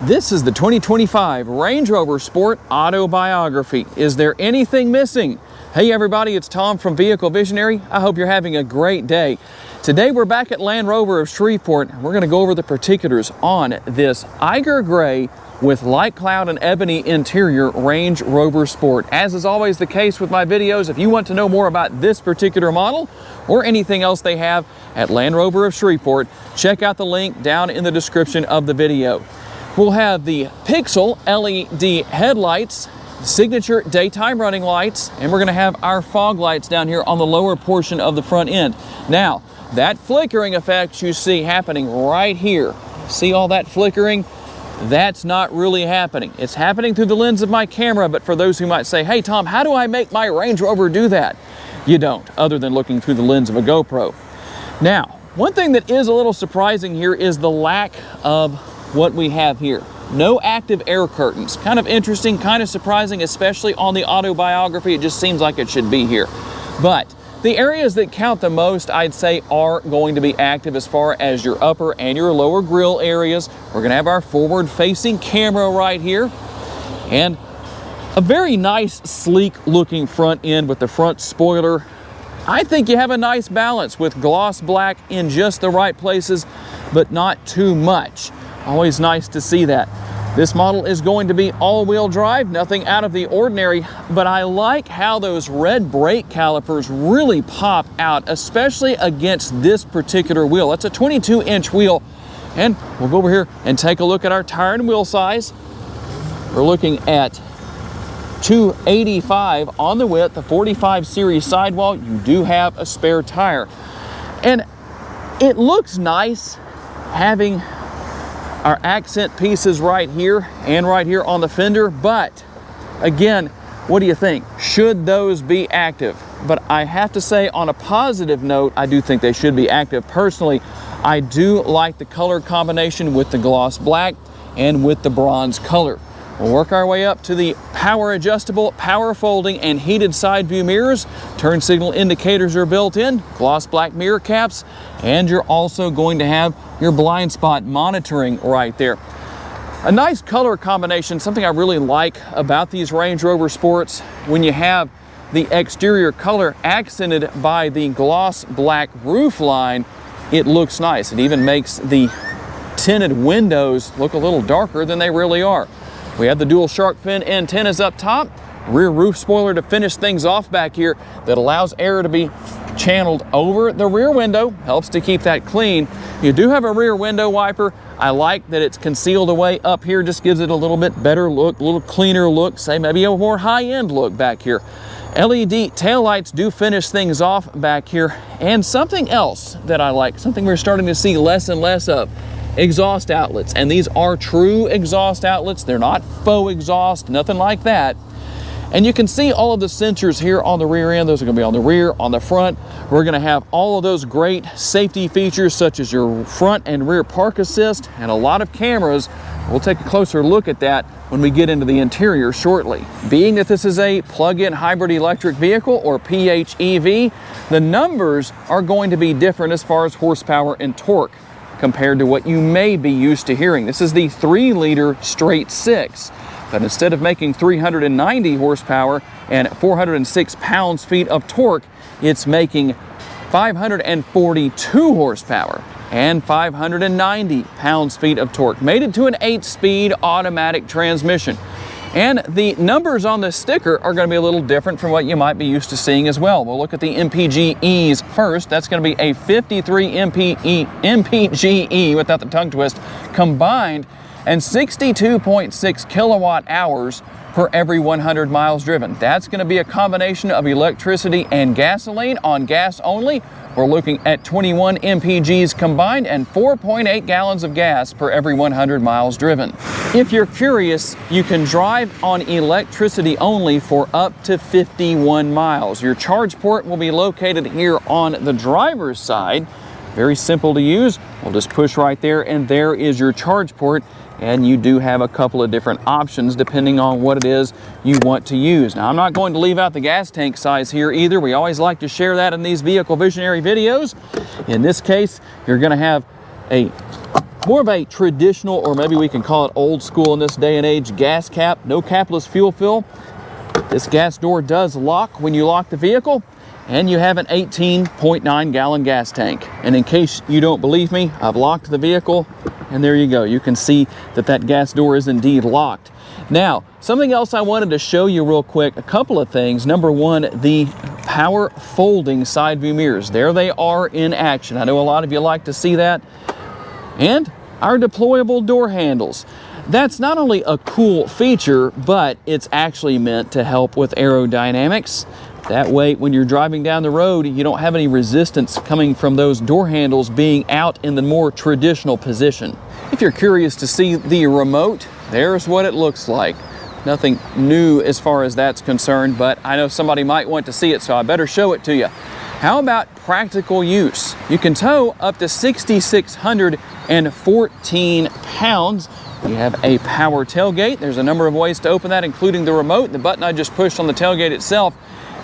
This is the 2025 Range Rover Sport Autobiography. Is there anything missing? Hey everybody, it's Tom from Vehicle Visionary. I hope you're having a great day. Today we're back at Land Rover of Shreveport. We're going to go over the particulars on this Eiger Gray with light cloud and ebony interior Range Rover Sport. As is always the case with my videos, if you want to know more about this particular model or anything else they have at Land Rover of Shreveport, check out the link down in the description of the video. We'll have the Pixel LED headlights, signature daytime running lights, and we're going to have our fog lights down here on the lower portion of the front end. Now, that flickering effect you see happening right here, see all that flickering? That's not really happening. It's happening through the lens of my camera, but for those who might say, hey Tom, how do I make my Range Rover do that? You don't, other than looking through the lens of a GoPro. Now, one thing that is a little surprising here is the lack of what we have here. No active air curtains. Kind of interesting, kind of surprising, especially on the Autobiography. It just seems like it should be here. But the areas that count the most, I'd say, are going to be active as far as your upper and your lower grille areas. We're going to have our forward-facing camera right here. And a very nice, sleek-looking front end with the front spoiler. I think you have a nice balance with gloss black in just the right places, but not too much. Always nice to see that. This model is going to be all-wheel drive, nothing out of the ordinary, but I like how those red brake calipers really pop out, especially against this particular wheel. That's a 22-inch wheel, and we'll go over here and take a look at our tire and wheel size. We're looking at 285 on the width, the 45 series sidewall. You do have a spare tire, and it looks nice having our accent pieces right here and right here on the fender, but again, what do you think? Should those be active? But I have to say, on a positive note, I do think they should be active. Personally, I do like the color combination with the gloss black and with the bronze color. We'll work our way up to the power adjustable, power folding, and heated side view mirrors. Turn signal indicators are built in, gloss black mirror caps, and you're also going to have your blind spot monitoring right there. A nice color combination, something I really like about these Range Rover Sports, when you have the exterior color accented by the gloss black roof line, it looks nice. It even makes the tinted windows look a little darker than they really are. We have the dual shark fin antennas up top, rear roof spoiler to finish things off back here that allows air to be channeled over the rear window, helps to keep that clean. You do have a rear window wiper. I like that it's concealed away up here, just gives it a little bit better look, a little cleaner look, say maybe a more high-end look back here. LED taillights do finish things off back here. And something else that I like, something we're starting to see less and less of, exhaust outlets. And these are true exhaust outlets. They're not faux exhaust, nothing like that. And you can see all of the sensors here on the rear end. Those are going to be on the rear, on the front. We're going to have all of those great safety features such as your front and rear park assist and a lot of cameras. We'll take a closer look at that when we get into the interior shortly. Being that this is a plug-in hybrid electric vehicle, or PHEV, the numbers are going to be different as far as horsepower and torque compared to what you may be used to hearing. This is the 3-liter straight 6. But instead of making 390 horsepower and 406 pounds-feet of torque, it's making 542 horsepower and 590 pounds-feet of torque. Made it to an 8-speed automatic transmission. And the numbers on this sticker are going to be a little different from what you might be used to seeing as well. We'll look at the MPGEs first. That's going to be a 53 MPGE, without the tongue twist, combined, and 62.6 kilowatt hours per every 100 miles driven. That's going to be a combination of electricity and gasoline. On gas only, we're looking at 21 MPGs combined and 4.8 gallons of gas per every 100 miles driven. If you're curious, you can drive on electricity only for up to 51 miles. Your charge port will be located here on the driver's side. Very simple to use. We'll just push right there, and there is your charge port. And you do have a couple of different options depending on what it is you want to use. Now, I'm not going to leave out the gas tank size here either. We always like to share that in these Vehicle Visionary videos. In this case, you're going to have a more of a traditional, or maybe we can call it old school in this day and age, gas cap, no capless fuel fill. This gas door does lock when you lock the vehicle, and you have an 18.9 gallon gas tank. And in case you don't believe me, I've locked the vehicle, and there you go. You can see that that gas door is indeed locked. Now, something else I wanted to show you real quick, a couple of things. Number one, the power folding side view mirrors. There they are in action. I know a lot of you like to see that. And our deployable door handles. That's not only a cool feature, but it's actually meant to help with aerodynamics. That way, when you're driving down the road, you don't have any resistance coming from those door handles being out in the more traditional position. If you're curious to see the remote, there's what it looks like. Nothing new as far as that's concerned, but I know somebody might want to see it, so I better show it to you. How about practical use? You can tow up to 6,614 pounds. You have a power tailgate. There's a number of ways to open that, including the remote, the button I just pushed on the tailgate itself,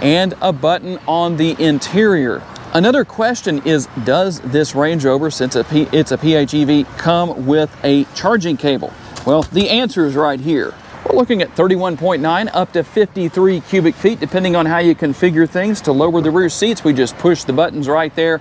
and a button on the interior. Another question is, does this Range Rover, since it's a PHEV, come with a charging cable? Well, the answer is right here. We're looking at 31.9 up to 53 cubic feet, depending on how you configure things. To lower the rear seats, we just push the buttons right there.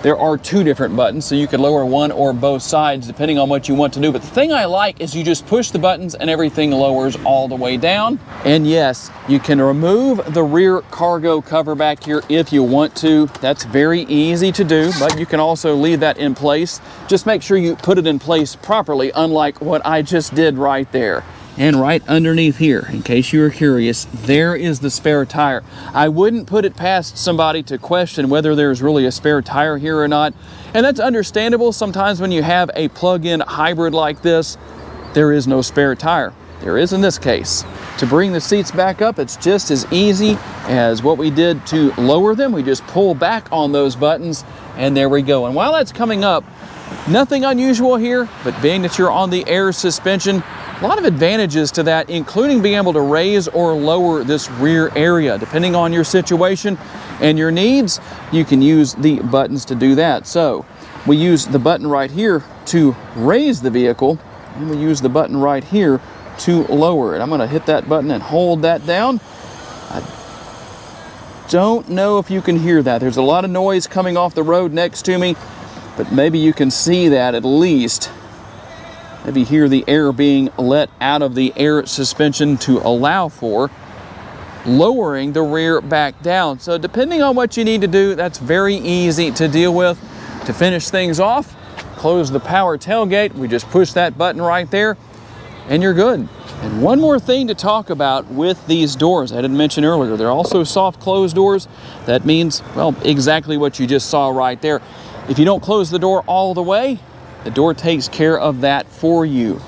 There are two different buttons, so you can lower one or both sides depending on what you want to do. But the thing I like is you just push the buttons and everything lowers all the way down. And yes, you can remove the rear cargo cover back here if you want to. That's very easy to do, but you can also leave that in place. Just make sure you put it in place properly, unlike what I just did right there. And right underneath here, in case you were curious, there is the spare tire. I wouldn't put it past somebody to question whether there's really a spare tire here or not. And that's understandable. Sometimes when you have a plug-in hybrid like this, there is no spare tire. There is in this case. To bring the seats back up, it's just as easy as what we did to lower them. We just pull back on those buttons, and there we go. And while that's coming up, nothing unusual here, but being that you're on the air suspension, a lot of advantages to that, including being able to raise or lower this rear area. Depending on your situation and your needs, you can use the buttons to do that. So we use the button right here to raise the vehicle, and we use the button right here to lower it. I'm going to hit that button and hold that down. I don't know if you can hear that. There's a lot of noise coming off the road next to me, but maybe you can see that at least. Maybe hear the air being let out of the air suspension to allow for lowering the rear back down. So depending on what you need to do, that's very easy to deal with. To finish things off, close the power tailgate. We just push that button right there and you're good. And one more thing to talk about with these doors, I didn't mention earlier, they're also soft close doors. That means, well, exactly what you just saw right there. If you don't close the door all the way, the door takes care of that for you.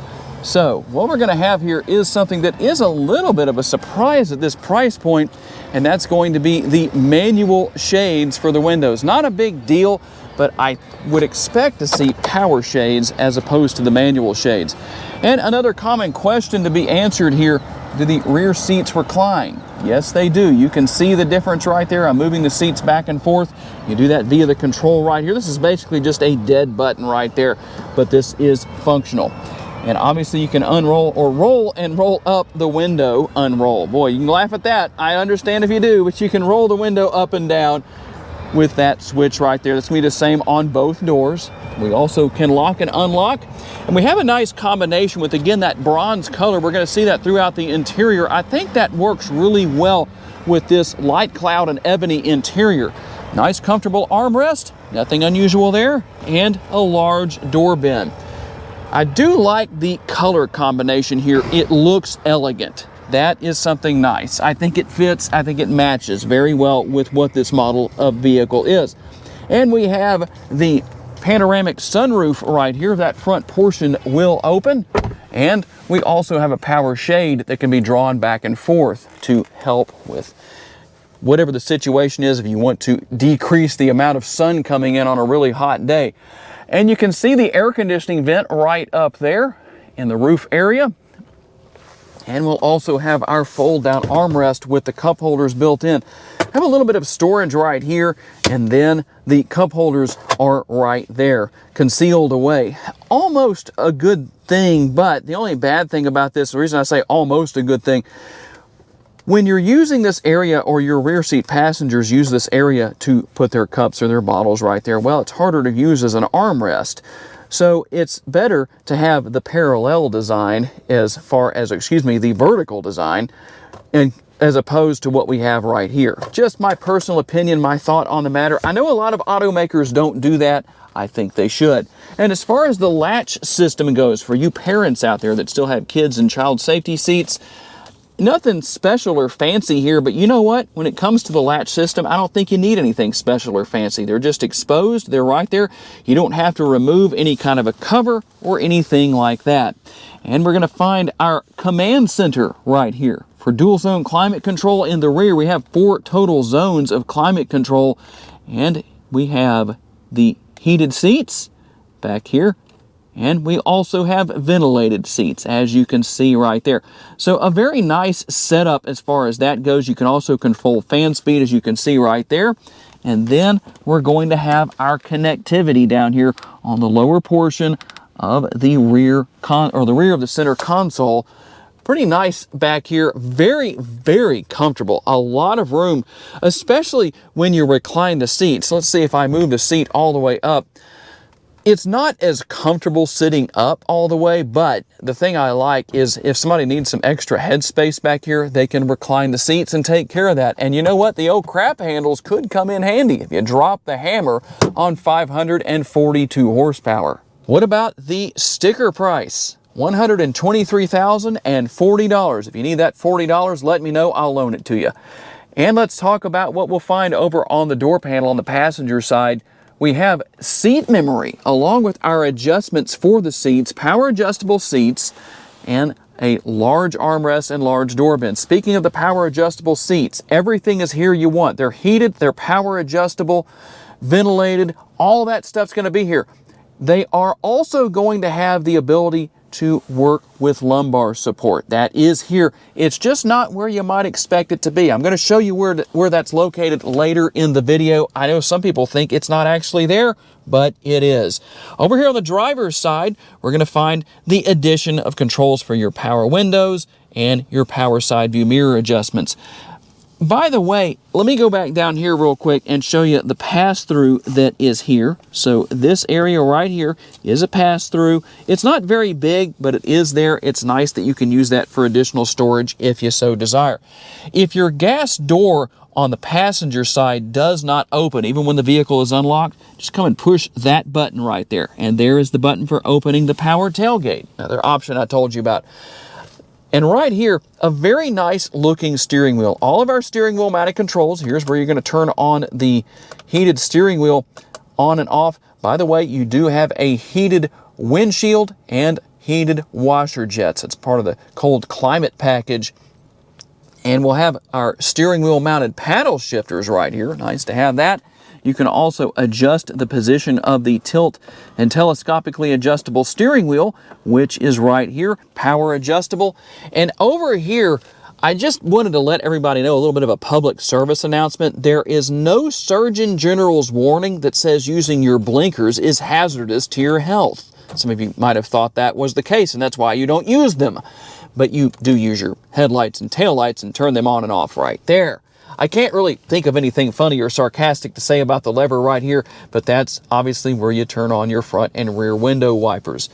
So what we're going to have here is something that is a little bit of a surprise at this price point, and that's going to be the manual shades for the windows. Not a big deal, but I would expect to see power shades as opposed to the manual shades. And another common question to be answered here, do the rear seats recline? Yes, they do. You can see the difference right there. I'm moving the seats back and forth. You do that via the control right here. This is basically just a dead button right there, but this is functional. And obviously you can unroll or roll and roll up the window. Unroll. Boy, you can laugh at that. I understand if you do, but you can roll the window up and down with that switch right there. That's going to be the same on both doors. We also can lock and unlock. And we have a nice combination with, again, that bronze color. We're going to see that throughout the interior. I think that works really well with this light cloud and ebony interior. Nice, comfortable armrest. Nothing unusual there. And a large door bin. I do like the color combination here. It looks elegant. That is something nice. I think it fits, I think it matches very well with what this model of vehicle is. And we have the panoramic sunroof right here. That front portion will open. And we also have a power shade that can be drawn back and forth to help with whatever the situation is if you want to decrease the amount of sun coming in on a really hot day. And you can see the air conditioning vent right up there in the roof area. And we'll also have our fold-down armrest with the cup holders built in. Have a little bit of storage right here, and then the cup holders are right there, concealed away. Almost a good thing, but the only bad thing about this, the reason I say almost a good thing, when you're using this area, or your rear seat passengers use this area to put their cups or their bottles right there, well, it's harder to use as an armrest. So it's better to have the parallel design as far as, the vertical design, and as opposed to what we have right here. Just my personal opinion, my thought on the matter. I know a lot of automakers don't do that. I think they should. And as far as the latch system goes, for you parents out there that still have kids in child safety seats, nothing special or fancy here, but you know what? When it comes to the latch system, I don't think you need anything special or fancy. They're just exposed. They're right there. You don't have to remove any kind of a cover or anything like that. And we're going to find our command center right here. For dual zone climate control in the rear, we have 4 total zones of climate control, and we have the heated seats back here. And we also have ventilated seats, as you can see right there. So a very nice setup as far as that goes. You can also control fan speed, as you can see right there. And then we're going to have our connectivity down here on the lower portion of the rear the rear of the center console. Pretty nice back here. Very, very comfortable. A lot of room, especially when you recline the seats. Let's see if I move the seat all the way up. It's not as comfortable sitting up all the way, but the thing I like is if somebody needs some extra headspace back here, they can recline the seats and take care of that. And you know what? The old crap handles could come in handy if you drop the hammer on 542 horsepower. What about the sticker price? $123,040. If you need that $40, let me know. I'll loan it to you. And let's talk about what we'll find over on the door panel on the passenger side. We have seat memory along with our adjustments for the seats, power adjustable seats, and a large armrest and large door bin. Speaking of the power adjustable seats, everything is here you want. They're heated, they're power adjustable, ventilated, all that stuff's going to be here. They are also going to have the ability to work with lumbar support. That is here. It's just not where you might expect it to be. I'm going to show you where that's located later in the video. I know some people think it's not actually there, but it is. Over here on the driver's side, we're going to find the addition of controls for your power windows and your power side view mirror adjustments. By the way, let me go back down here real quick and show you the pass-through that is here. So this area right here is a pass-through. It's not very big, but it is there. It's nice that you can use that for additional storage if you so desire. If your gas door on the passenger side does not open, even when the vehicle is unlocked, just come and push that button right there. And there is the button for opening the power tailgate, another option I told you about. And right here, a very nice looking steering wheel. All of our steering wheel mounted controls. Here's where you're going to turn on the heated steering wheel on and off. By the way, you do have a heated windshield and heated washer jets. It's part of the cold climate package. And we'll have our steering wheel mounted paddle shifters right here. Nice to have that. You can also adjust the position of the tilt and telescopically adjustable steering wheel, which is right here, power adjustable. And over here, I just wanted to let everybody know a little bit of a public service announcement. There is no Surgeon General's warning that says using your blinkers is hazardous to your health. Some of you might have thought that was the case, and that's why you don't use them. But you do use your headlights and taillights and turn them on and off right there. I can't really think of anything funny or sarcastic to say about the lever right here, but that's obviously where you turn on your front and rear window wipers.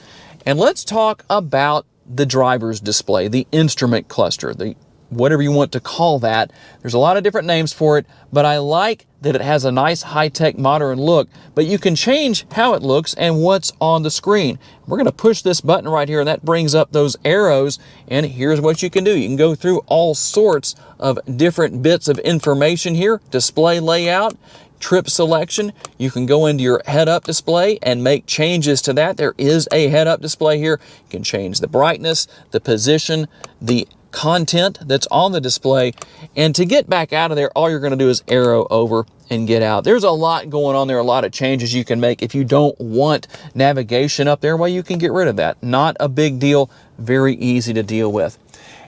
And let's talk about the driver's display, the instrument cluster, the whatever you want to call that. There's a lot of different names for it, but I like that it has a nice high-tech modern look, but you can change how it looks and what's on the screen. We're going to push this button right here, and that brings up those arrows, and here's what you can do. You can go through all sorts of different bits of information here, display layout, trip selection. You can go into your head-up display and make changes to that. There is a head-up display here. You can change the brightness, the position, the content that's on the display, and to get back out of there, all you're going to do is arrow over and get out. There's a lot going on there, a lot of changes you can make. If you don't want navigation up there, well, you can get rid of that. Not a big deal, very easy to deal with.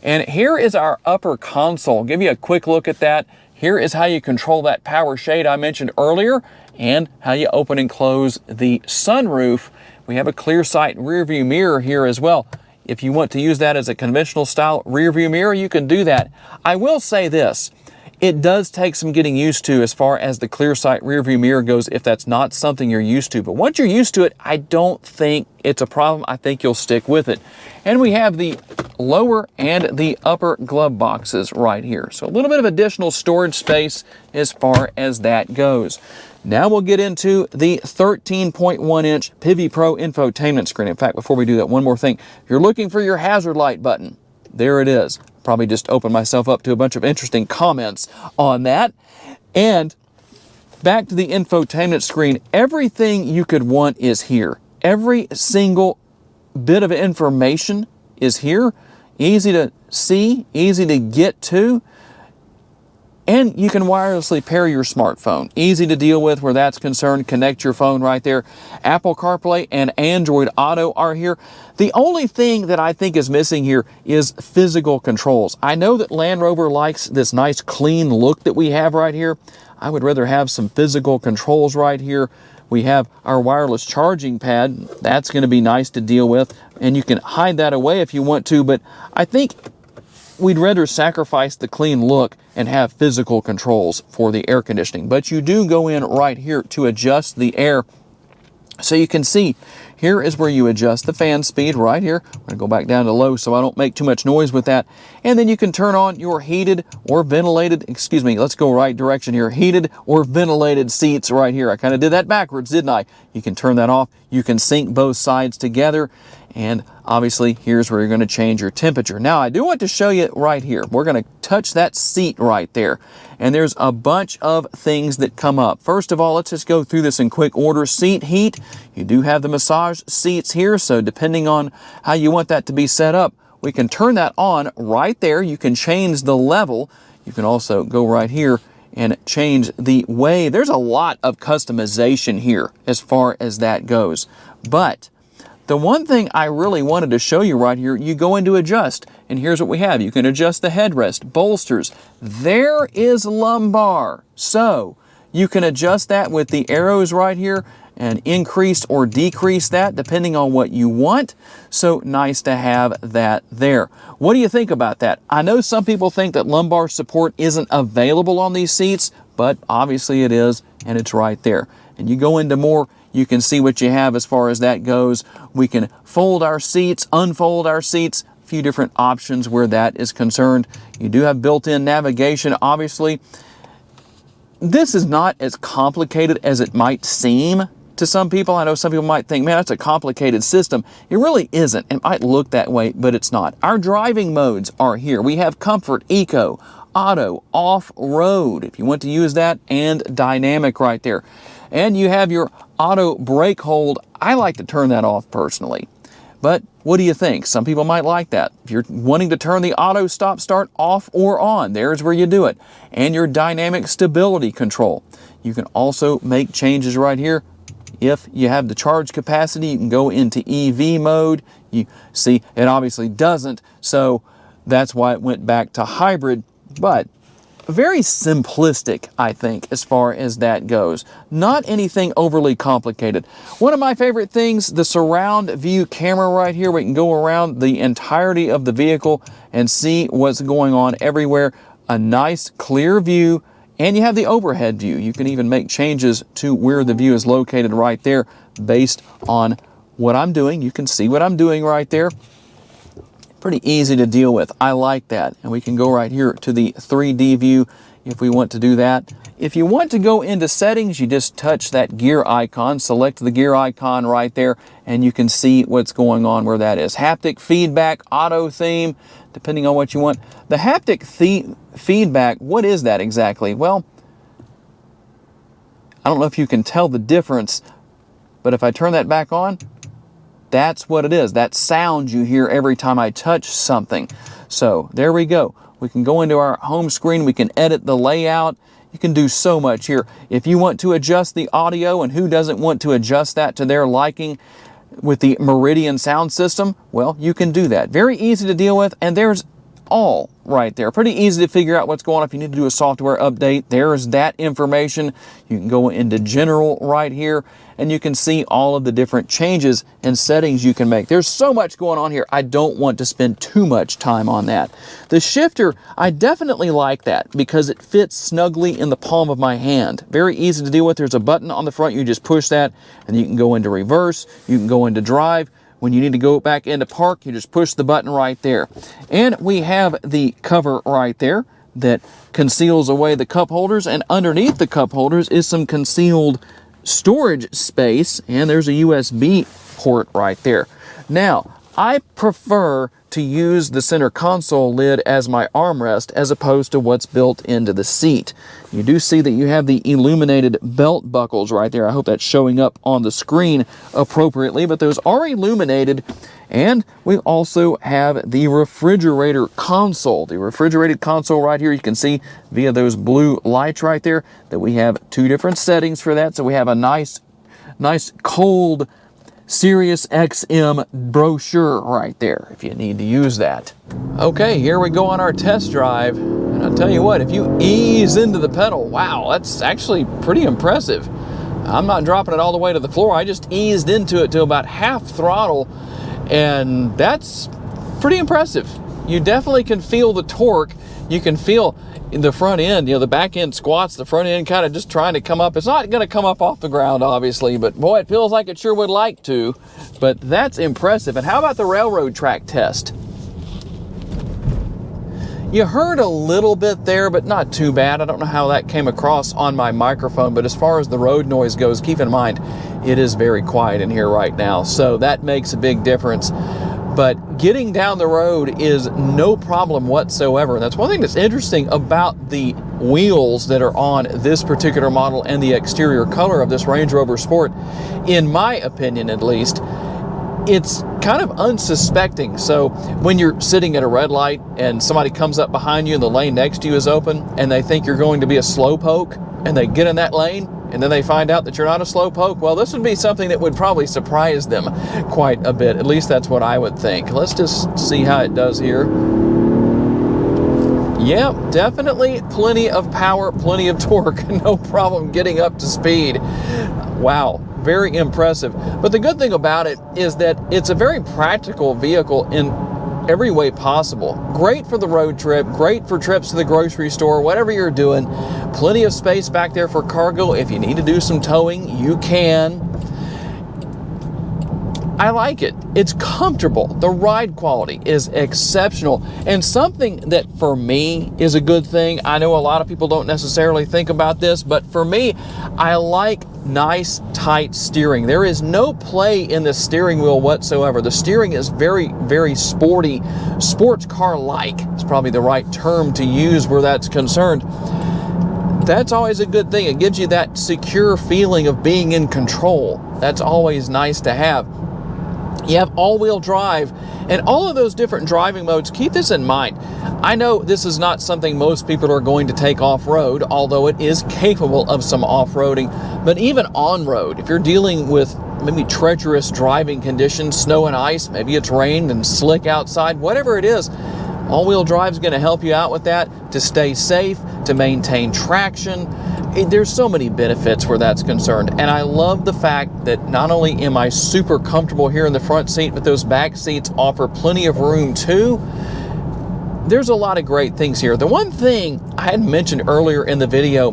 And here is our upper console. I'll give you a quick look at that. here is how you control that power shade I mentioned earlier, and how you open and close the sunroof. We have a clear sight rear view mirror here as well. If you want to use that as a conventional style rear view mirror, you can do that. I will say this, it does take some getting used to as far as the clear sight rear view mirror goes, if that's not something you're used to. But once you're used to it, I don't think it's a problem. I think you'll stick with it. And we have the lower and the upper glove boxes right here. So a little bit of additional storage space as far as that goes. Now we'll get into the 13.1-inch PHEV Pro infotainment screen. In fact, before we do that, one more thing. If you're looking for your hazard light button, there it is. Probably just opened myself up to a bunch of interesting comments on that. And back to the infotainment screen, everything you could want is here. Every single bit of information is here. Easy to see, easy to get to. And you can wirelessly pair your smartphone. Easy to deal with where that's concerned. Connect your phone right there. Apple CarPlay and Android Auto are here. The only thing that I think is missing here is physical controls. I know that Land Rover likes this nice clean look that we have right here. I would rather have some physical controls right here. We have our wireless charging pad. That's going to be nice to deal with. And you can hide that away if you want to, but I think we'd rather sacrifice the clean look and have physical controls for the air conditioning. But you do go in right here to adjust the air. So you can see, here is where you adjust the fan speed right here. I'm going to go back down to low so I don't make too much noise with that. And then you can turn on your heated or ventilated, excuse me, let's go right direction here. Heated or ventilated seats right here. I kind of did that backwards, didn't I? You can turn that off. You can sync both sides together. And obviously, here's where you're going to change your temperature. Now, I do want to show you right here. We're going to touch that seat right there. And there's a bunch of things that come up. First of all, let's just go through this in quick order. Seat heat. You do have the massage seats here, so depending on how you want that to be set up, we can turn that on right there. You can change the level. You can also go right here and change the way. There's a lot of customization here as far as that goes. But the one thing I really wanted to show you right here, you go into adjust, and here's what we have. You can adjust the headrest, bolsters. There is lumbar. So you can adjust that with the arrows right here and increase or decrease that depending on what you want. So nice to have that there. What do you think about that? I know some people think that lumbar support isn't available on these seats, but obviously it is, and it's right there. And you go into more, you can see what you have as far as that goes. We can fold our seats, unfold our seats, a few different options where that is concerned. You do have built-in navigation, obviously. This is not as complicated as it might seem to some people. I know some people might think, man, that's a complicated system. It really isn't. It might look that way, but it's not. Our driving modes are here. We have Comfort, Eco, Auto, Off-Road, if you want to use that, and Dynamic right there. And you have your auto brake hold. I like to turn that off personally. But what do you think? Some people might like that. If you're wanting to turn the auto stop start off or on, there's where you do it. And your dynamic stability control. You can also make changes right here. If you have the charge capacity, you can go into EV mode. You see, it obviously doesn't, so that's why it went back to hybrid. But very simplistic, I think, as far as that goes. Not anything overly complicated. One of my favorite things, the surround view camera right here. We can go around the entirety of the vehicle and see what's going on everywhere. A nice clear view, and you have the overhead view. You can even make changes to where the view is located right there based on what I'm doing. You can see what I'm doing right there. Pretty easy to deal with. I like that. And we can go right here to the 3D view if we want to do that. If you want to go into settings, you just touch that gear icon, select the gear icon right there, and you can see what's going on where that is. Haptic feedback, auto theme, depending on what you want. The haptic feedback, what is that exactly? Well, I don't know if you can tell the difference, but if I turn that back on, that's what it is. That sound you hear every time I touch something. So there we go. We can go into our home screen. We can edit the layout. You can do so much here. If you want to adjust the audio, and who doesn't want to adjust that to their liking with the Meridian sound system, well, you can do that. Very easy to deal with, and there's all right there. Pretty easy to figure out what's going on if you need to do a software update. There's that information. You can go into general right here, and you can see all of the different changes and settings you can make. There's so much going on here. I don't want to spend too much time on that. The shifter, I definitely like that because it fits snugly in the palm of my hand. Very easy to deal with. There's a button on the front. You just push that, and you can go into reverse. You can go into drive. When you need to go back into park, you just push the button right there. And we have the cover right there that conceals away the cup holders, and underneath the cup holders is some concealed storage space, and there's a USB port right there. Now, I prefer to use the center console lid as my armrest as opposed to what's built into the seat. You do see that you have the illuminated belt buckles right there. I hope that's showing up on the screen appropriately, but those are illuminated. And we also have the refrigerator console. The refrigerated console right here, you can see via those blue lights right there that we have two different settings for that. So we have a nice cold Sirius XM brochure right there if you need to use that. Okay, here we go on our test drive. And I'll tell you what, if you ease into the pedal, wow, that's actually pretty impressive. I'm not dropping it all the way to the floor. I just eased into it to about half throttle, and that's pretty impressive. You definitely can feel the torque. You can feel in the front end, you know, the back end squats, the front end kind of just trying to come up. It's not going to come up off the ground, obviously, but boy, it feels like it sure would like to. But that's impressive. And how about the railroad track test? You heard a little bit there, but not too bad. I don't know how that came across on my microphone, but as far as the road noise goes, keep in mind, it is very quiet in here right now, so that makes a big difference. But getting down the road is no problem whatsoever. And that's one thing that's interesting about the wheels that are on this particular model and the exterior color of this Range Rover Sport. In my opinion, at least, it's kind of unsuspecting. So when you're sitting at a red light and somebody comes up behind you and the lane next to you is open and they think you're going to be a slowpoke and they get in that lane, and then they find out that you're not a slowpoke, well, this would be something that would probably surprise them quite a bit. At least that's what I would think. Let's just see how it does here. Yeah, definitely plenty of power, plenty of torque, no problem getting up to speed. Wow, very impressive. But the good thing about it is that it's a very practical vehicle in every way possible. Great for the road trip, great for trips to the grocery store, whatever you're doing. Plenty of space back there for cargo. If you need to do some towing, you can. I like it. It's comfortable. The ride quality is exceptional. And something that for me is a good thing, I know a lot of people don't necessarily think about this, but for me, I like nice, tight steering. There is no play in the steering wheel whatsoever. The steering is very, very sporty, sports car-like. It's probably the right term to use where that's concerned. That's always a good thing. It gives you that secure feeling of being in control. That's always nice to have. You have all-wheel drive, and all of those different driving modes, keep this in mind. I know this is not something most people are going to take off-road, although it is capable of some off-roading. But even on-road, if you're dealing with maybe treacherous driving conditions, snow and ice, maybe it's rained and slick outside, whatever it is, all-wheel drive is going to help you out with that, to stay safe, to maintain traction. There's so many benefits where that's concerned. And I love the fact that not only am I super comfortable here in the front seat, but those back seats offer plenty of room too. There's a lot of great things here. The one thing I had mentioned earlier in the video,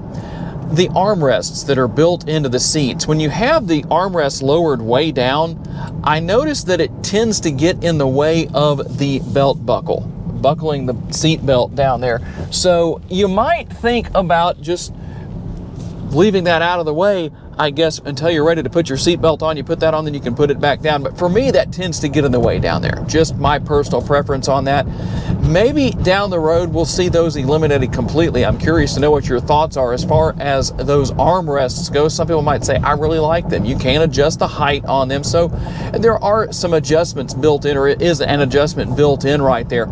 the armrests that are built into the seats. When you have the armrest lowered way down, I noticed that it tends to get in the way of the belt buckle, buckling the seat belt down there. So you might think about just leaving that out of the way, I guess, until you're ready to put your seatbelt on. You put that on, then you can put it back down. But for me, that tends to get in the way down there. Just my personal preference on that. Maybe down the road, we'll see those eliminated completely. I'm curious to know what your thoughts are as far as those armrests go. Some people might say, I really like them. You can adjust the height on them. So there are some adjustments built in, or it is an adjustment built in right there.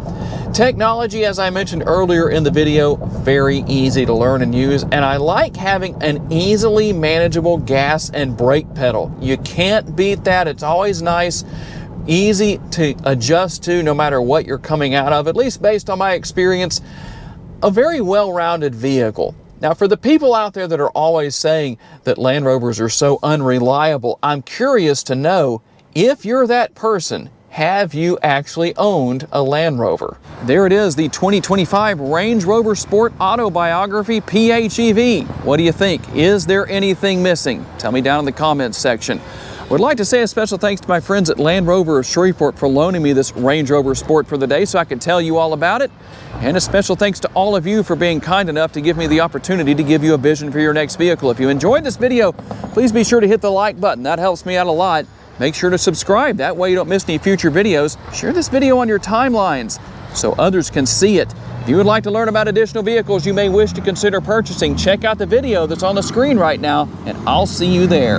Technology, as I mentioned earlier in the video, very easy to learn and use, and I like having an easily manageable gas and brake pedal. You can't beat that. It's always nice. easy to adjust to no matter what you're coming out of, at least based on my experience. A very well-rounded vehicle. Now, for the people out there that are always saying that Land Rovers are so unreliable, I'm curious to know, if you're that person, have you actually owned a Land Rover? There it is, the 2025 Range Rover Sport Autobiography PHEV. What do you think? Is there anything missing? Tell me down in the comments section. Would like to say a special thanks to my friends at Land Rover of Shreveport for loaning me this Range Rover Sport for the day so I could tell you all about it. And a special thanks to all of you for being kind enough to give me the opportunity to give you a vision for your next vehicle. If you enjoyed this video, please be sure to hit the like button. That helps me out a lot. Make sure to subscribe. That way you don't miss any future videos. Share this video on your timelines so others can see it. If you would like to learn about additional vehicles you may wish to consider purchasing, check out the video that's on the screen right now, and I'll see you there.